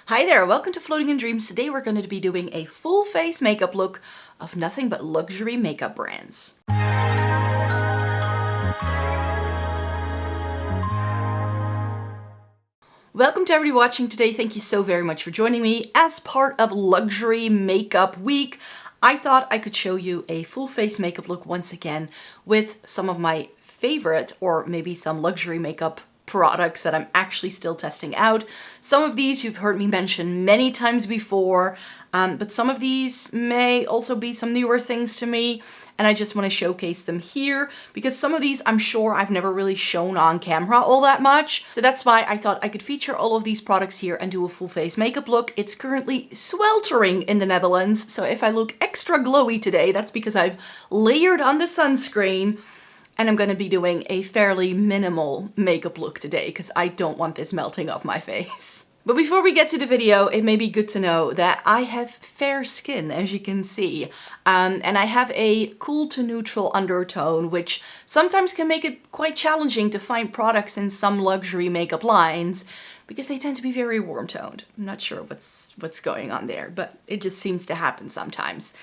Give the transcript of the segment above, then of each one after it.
Hi there, welcome to Floating in Dreams. Today we're going to be doing a full face makeup look of nothing but luxury makeup brands. Welcome to everybody watching today. Thank you so very much for joining me. As part of Luxury Makeup Week, I thought I could show you a full face makeup look once again with some of my favorite, or maybe some luxury makeup products that I'm actually still testing out. Some of these you've heard me mention many times before, but some of these may also be some newer things to me, and I just want to showcase them here because some of these I'm sure I've never really shown on camera all that much. So that's why I thought I could feature all of these products here and do a full face makeup look. It's currently sweltering in the Netherlands, so if I look extra glowy today, that's because I've layered on the sunscreen. And I'm going to be doing a fairly minimal makeup look today because I don't want this melting off my face. But before we get to the video, it may be good to know that I have fair skin, as you can see. And I have a cool to neutral undertone, which sometimes can make it quite challenging to find products in some luxury makeup lines because they tend to be very warm toned. I'm not sure what's going on there, but it just seems to happen sometimes.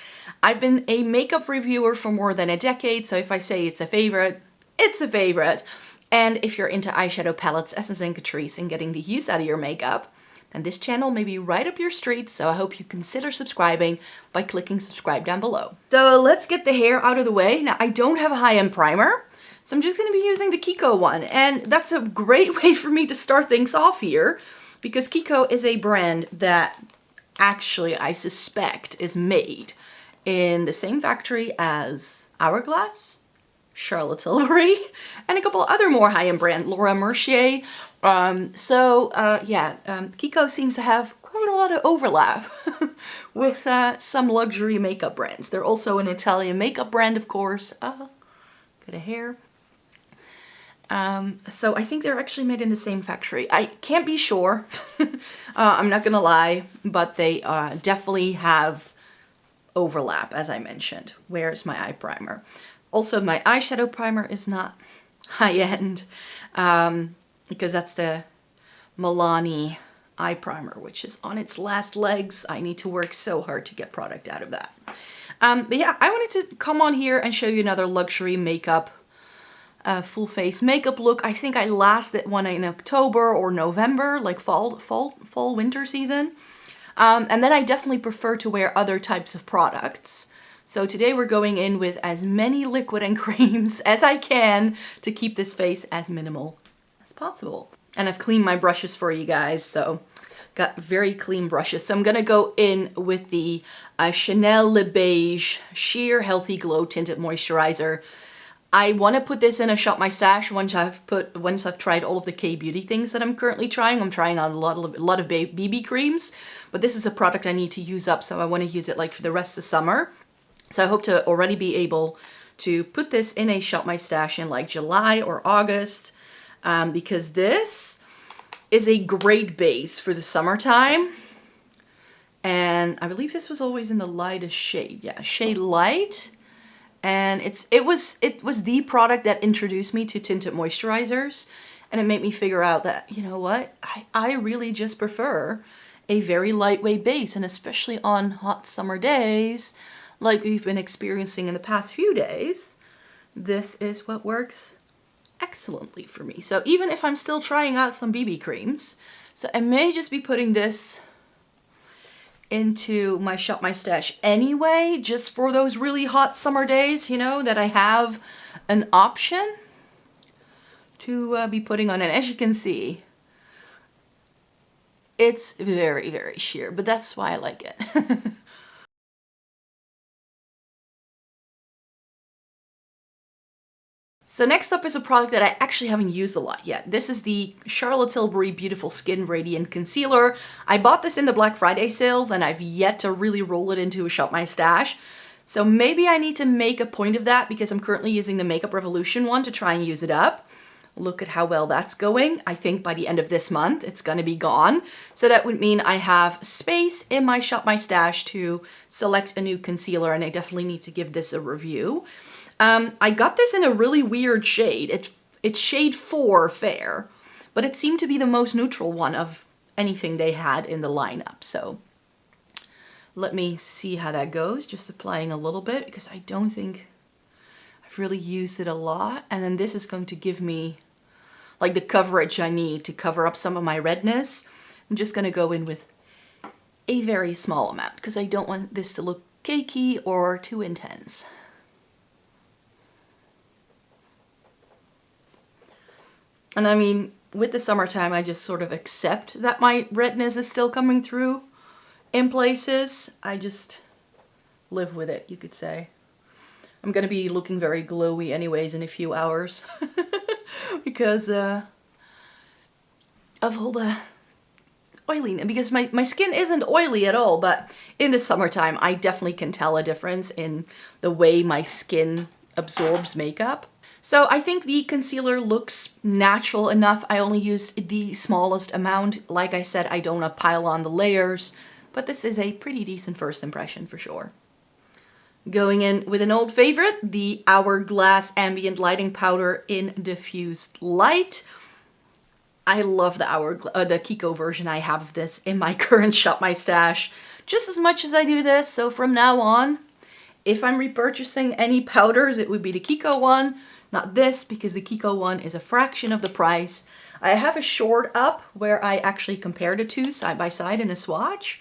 I've been a makeup reviewer for more than a decade, so if I say it's a favorite, it's a favorite. And if you're into eyeshadow palettes, essence and Catrice, and getting the use out of your makeup, then this channel may be right up your street, so I hope you consider subscribing by clicking subscribe down below. So let's get the hair out of the way. Now, I don't have a high-end primer, so I'm just going to be using the Kiko one, and that's a great way for me to start things off here, because Kiko is a brand that actually I suspect is made in the same factory as Hourglass, Charlotte Tilbury, and a couple other more high-end brands, Laura Mercier. Kiko seems to have quite a lot of overlap with some luxury makeup brands. They're also an Italian makeup brand, of course. Good hair. So I think they're actually made in the same factory. I can't be sure. I'm not gonna lie, but they definitely have overlap, as I mentioned. Where's my eye primer? Also, my eyeshadow primer is not high-end, because that's the Milani eye primer, which is on its last legs. I need to work so hard to get product out of that. But yeah, I wanted to come on here and show you another luxury makeup full face makeup look. I think I last did one in October or November, like fall winter season. And then I definitely prefer to wear other types of products. So today we're going in with as many liquid and creams as I can to keep this face as minimal as possible. And I've cleaned my brushes for you guys, so got very clean brushes. So I'm gonna go in with the Chanel Le Beige Sheer Healthy Glow Tinted Moisturizer. I want to put this in a Shop My Stash once I've tried all of the K-beauty things that I'm currently trying. I'm trying out a lot of BB creams, but this is a product I need to use up, so I want to use it like for the rest of summer. So I hope to already be able to put this in a Shop My Stash in like July or August, because this is a great base for the summertime. And I believe this was always in the lightest shade. Yeah, shade light. And it was the product that introduced me to tinted moisturizers, and it made me figure out that, you know what, I really just prefer a very lightweight base, and especially on hot summer days like we've been experiencing in the past few days, this is what works excellently for me. So even if I'm still trying out some BB creams, so I may just be putting this into my Shop My Stash anyway, just for those really hot summer days, you know, that I have an option to be putting on. And as you can see, it's very, very sheer, but that's why I like it. So next up is a product that I actually haven't used a lot yet. This is the Charlotte Tilbury Beautiful Skin Radiant Concealer. I bought this in the Black Friday sales, and I've yet to really roll it into a Shop My Stash. So maybe I need to make a point of that because I'm currently using the Makeup Revolution one to try and use it up. Look at how well that's going. I think by the end of this month, it's gonna be gone. So that would mean I have space in my Shop My Stash to select a new concealer, and I definitely need to give this a review. I got this in a really weird shade. It's shade 4 Fair, but it seemed to be the most neutral one of anything they had in the lineup. So let me see how that goes. Just applying a little bit because I don't think I've really used it a lot. And then this is going to give me like the coverage I need to cover up some of my redness. I'm just going to go in with a very small amount because I don't want this to look cakey or too intense. And I mean, with the summertime, I just sort of accept that my redness is still coming through in places. I just live with it, you could say. I'm gonna be looking very glowy anyways in a few hours because of all the oiliness. Because my skin isn't oily at all, but in the summertime, I definitely can tell a difference in the way my skin absorbs makeup. So I think the concealer looks natural enough. I only used the smallest amount. Like I said, I don't want to pile on the layers, but this is a pretty decent first impression for sure. Going in with an old favorite, the Hourglass Ambient Lighting Powder in Diffused Light. I love the the Kiko version. I have this in my current Shop My Stash just as much as I do this. So from now on, if I'm repurchasing any powders, it would be the Kiko one. Not this, because the Kiko one is a fraction of the price. I have a short up where I actually compare the two side by side in a swatch.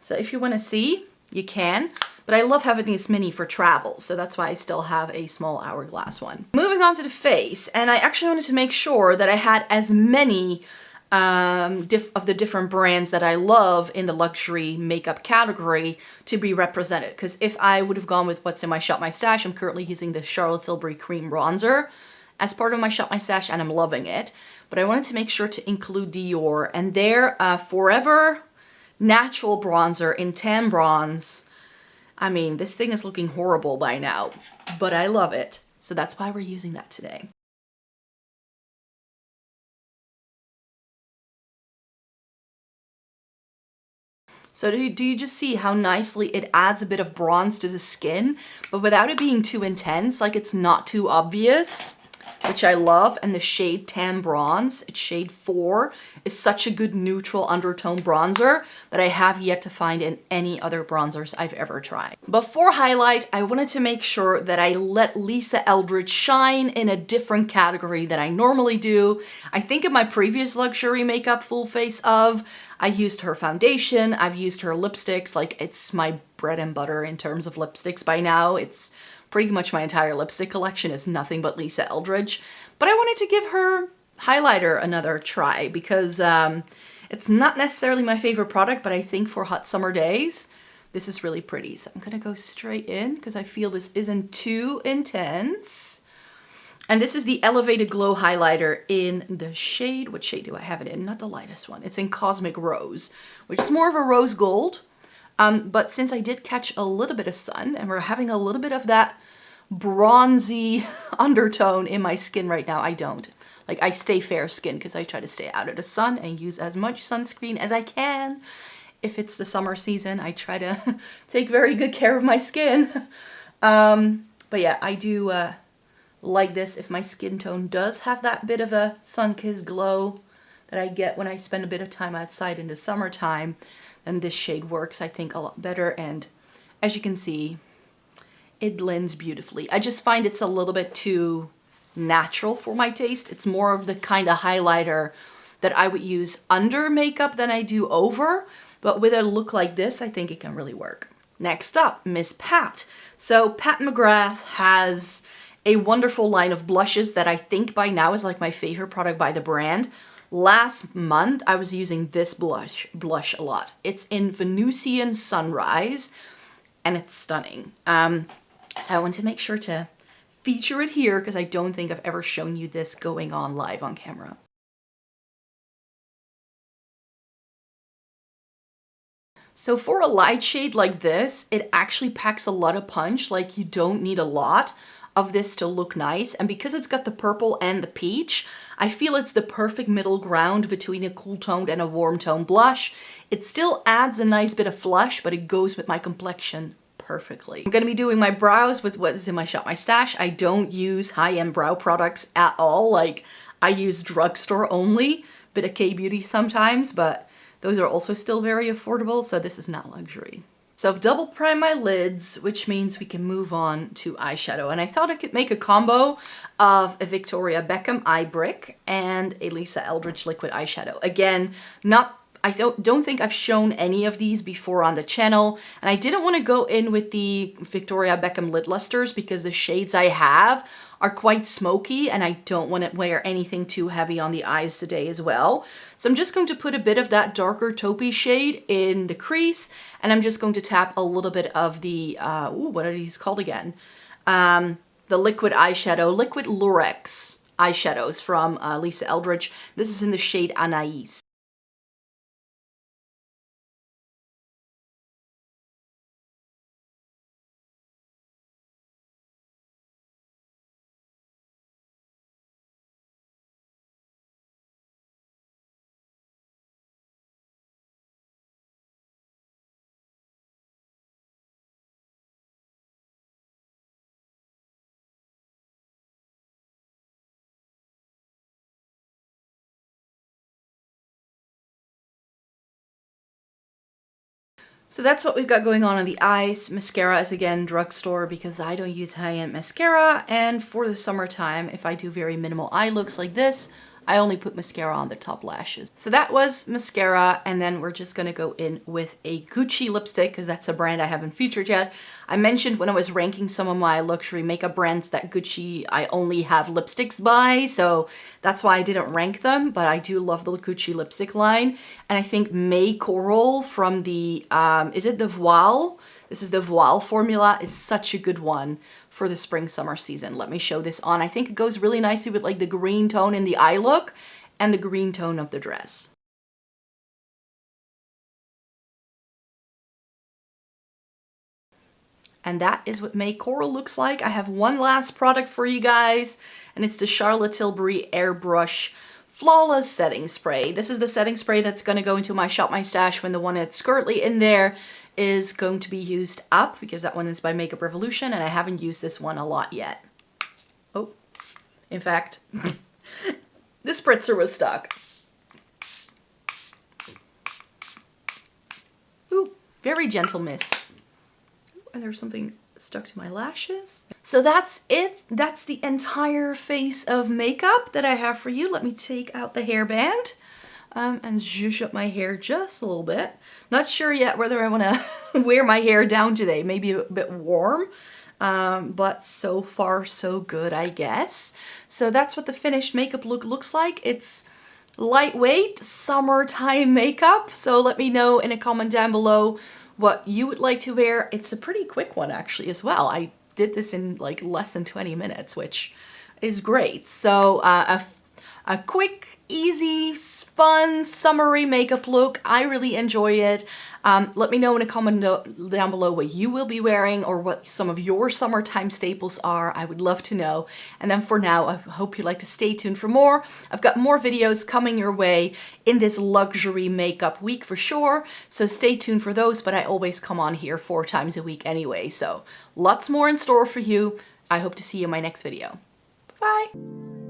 So if you want to see, you can. But I love having this mini for travel, so that's why I still have a small Hourglass one. Moving on to the face, and I actually wanted to make sure that I had as many of the different brands that I love in the luxury makeup category to be represented. Because if I would have gone with what's in my Shop My Stash, I'm currently using the Charlotte Tilbury Cream Bronzer as part of my Shop My Stash, and I'm loving it. But I wanted to make sure to include Dior and their Forever Natural Bronzer in Tan Bronze. I mean, this thing is looking horrible by now, but I love it. So that's why we're using that today. So do you just see how nicely it adds a bit of bronze to the skin, but without it being too intense, like it's not too obvious, which I love. And the shade Tan Bronze, it's shade 4, is such a good neutral undertone bronzer that I have yet to find in any other bronzers I've ever tried. Before highlight, I wanted to make sure that I let Lisa Eldridge shine in a different category than I normally do. I think in my previous luxury makeup full face of, I used her foundation, I've used her lipsticks, like it's my bread and butter in terms of lipsticks by now. It's pretty much my entire lipstick collection is nothing but Lisa Eldridge. But I wanted to give her highlighter another try because it's not necessarily my favorite product, but I think for hot summer days, this is really pretty. So I'm gonna go straight in because I feel this isn't too intense. And this is the Elevated Glow highlighter in the shade, what shade do I have it in? Not the lightest one. It's in Cosmic Rose, which is more of a rose gold. But since I did catch a little bit of sun and we're having a little bit of that bronzy undertone in my skin right now, I don't. Like I stay fair skinned because I try to stay out of the sun and use as much sunscreen as I can. If it's the summer season, I try to take very good care of my skin. But yeah, I do like this if my skin tone does have that bit of a sun-kissed glow that I get when I spend a bit of time outside in the summertime. And this shade works, I think, a lot better. And as you can see, it blends beautifully. I just find it's a little bit too natural for my taste. It's more of the kind of highlighter that I would use under makeup than I do over. But with a look like this, I think it can really work. Next up, Miss Pat. So Pat McGrath has a wonderful line of blushes that I think by now is like my favorite product by the brand. Last month, I was using this blush a lot. It's in Venusian Sunrise, and it's stunning. So I want to make sure to feature it here because I don't think I've ever shown you this going on live on camera. So for a light shade like this, it actually packs a lot of punch. Like you don't need a lot of this to look nice. And because it's got the purple and the peach, I feel it's the perfect middle ground between a cool toned and a warm tone blush. It still adds a nice bit of flush, but it goes with my complexion perfectly. I'm gonna be doing my brows with what is in my Shop My Stash. I don't use high-end brow products at all. Like I use drugstore only bit of K-beauty sometimes, but those are also still very affordable, so this is not luxury. So I've double primed my lids, which means we can move on to eyeshadow. And I thought I could make a combo of a Victoria Beckham eye brick and a Lisa Eldridge liquid eyeshadow. Again, I don't think I've shown any of these before on the channel, and I didn't want to go in with the Victoria Beckham lid lusters because the shades I have are quite smoky and I don't want to wear anything too heavy on the eyes today as well. So I'm just going to put a bit of that darker taupey shade in the crease, and I'm just going to tap a little bit of the, what are these called again? The liquid eyeshadow, liquid Lurex eyeshadows from Lisa Eldridge. This is in the shade Anaïs. So that's what we've got going on the eyes. Mascara is again drugstore because I don't use high-end mascara. And for the summertime, if I do very minimal eye looks like this, I only put mascara on the top lashes. So that was mascara, and then we're just gonna go in with a Gucci lipstick because that's a brand I haven't featured yet. I mentioned when I was ranking some of my luxury makeup brands that Gucci I only have lipsticks by, so that's why I didn't rank them, but I do love the Gucci lipstick line. And I think May Coral from the, is it the Voile? This is the Voile formula, is such a good one for the spring summer season. Let me show this on. I think it goes really nicely with like the green tone in the eye look and the green tone of the dress. And that is what May Coral looks like. I have one last product for you guys, and it's the Charlotte Tilbury Airbrush Flawless Setting Spray. This is the setting spray that's gonna go into my Shop My Stash when the one that's currently in there is going to be used up, because that one is by Makeup Revolution and I haven't used this one a lot yet. Oh, in fact, the spritzer was stuck. Ooh, very gentle mist. And there's something stuck to my lashes. So that's it. That's the entire face of makeup that I have for you. Let me take out the hairband. And zhuzh up my hair just a little bit. Not sure yet whether I want to wear my hair down today. Maybe a bit warm, but so far so good, I guess. So that's what the finished makeup look looks like. It's lightweight, summertime makeup. So let me know in a comment down below what you would like to wear. It's a pretty quick one actually as well. I did this in like less than 20 minutes, which is great. So a quick, easy, fun, summery makeup look. I really enjoy it. Let me know in a comment down below what you will be wearing or what some of your summertime staples are. I would love to know. And then for now, I hope you like to stay tuned for more. I've got more videos coming your way in this luxury makeup week for sure. So stay tuned for those, but I always come on here 4 times a week anyway. So lots more in store for you. I hope to see you in my next video. Bye.